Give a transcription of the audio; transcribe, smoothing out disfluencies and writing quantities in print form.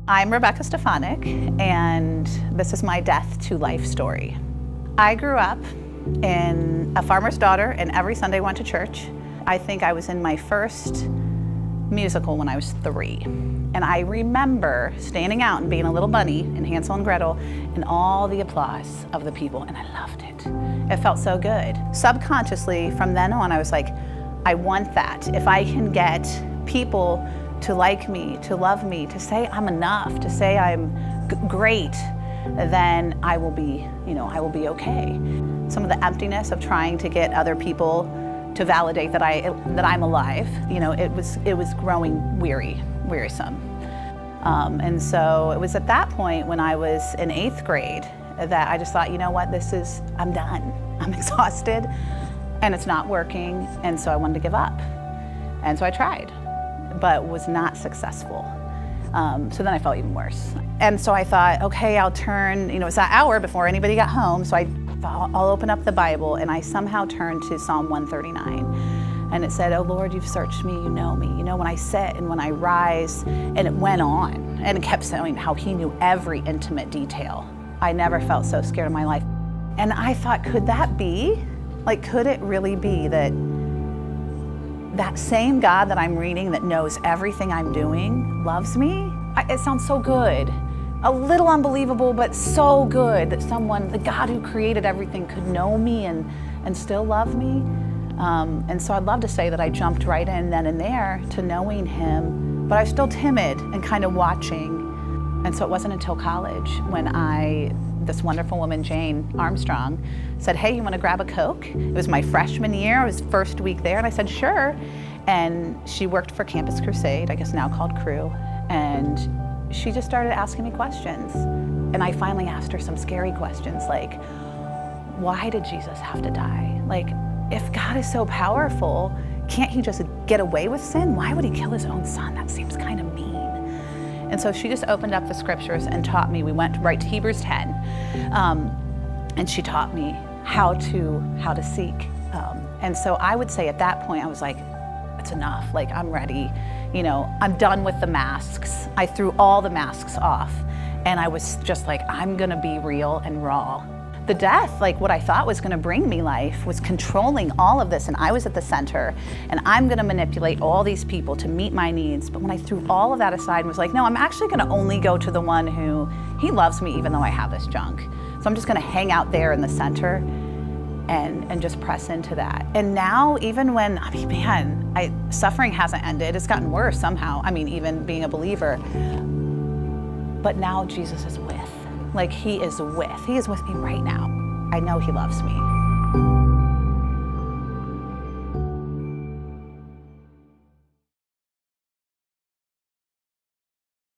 I'm Rebecca Stefanik, and this is my death to life story. I grew up in a farmer's daughter and every Sunday went to church. I think I was in my first musical when I was 3. And I remember standing out and being a little bunny in Hansel and Gretel and all the applause of the people, and I loved it. It felt so good. Subconsciously, from then on, I was like, I want that. If I can get people to like me, to love me, to say I'm enough, to say I'm great, then I will be, I will be okay. Some of the emptiness of trying to get other people to validate that I'm alive, it was growing wearisome. And so it was at that point when I was in 8th grade that I just thought, you know what, I'm done. I'm exhausted and it's not working, and so I wanted to give up. And so I tried, but was not successful. So then I felt even worse. And so I thought, okay, I'll turn, it was that hour before anybody got home, so I'll open up the Bible, and I somehow turned to Psalm 139. And it said, oh Lord, you've searched me, you know me. You know when I sit and when I rise, and it went on. And it kept saying how he knew every intimate detail. I never felt so scared in my life. And I thought, could that be? Could it really be that same God that I'm reading, that knows everything I'm doing, loves me? It sounds so good. A little unbelievable, but so good that the God who created everything, could know me and still love me. And so I'd love to say that I jumped right in then and there to knowing him, but I was still timid and kind of watching. And so it wasn't until college when this wonderful woman, Jane Armstrong, said, hey, you want to grab a Coke? It was my freshman year, I was first week there, and I said, sure. And she worked for Campus Crusade, I guess now called Cru, and she just started asking me questions. And I finally asked her some scary questions, like, why did Jesus have to die? If God is so powerful, can't he just get away with sin? Why would he kill his own son? That seems kind of mean. And so she just opened up the scriptures and taught me. We went right to Hebrews 10, and she taught me how to seek. And so I would say at that point, I was like, it's enough. I'm ready. I'm done with the masks. I threw all the masks off, and I was just like, I'm gonna be real and raw. The death, what I thought was gonna bring me life, was controlling all of this, and I was at the center, and I'm gonna manipulate all these people to meet my needs. But when I threw all of that aside and was like, no, I'm actually gonna only go to the one who, he loves me even though I have this junk. So I'm just gonna hang out there in the center and just press into that. And now, even when, suffering hasn't ended, it's gotten worse somehow. Even being a believer. But now Jesus is with. He is with me right now. I know he loves me.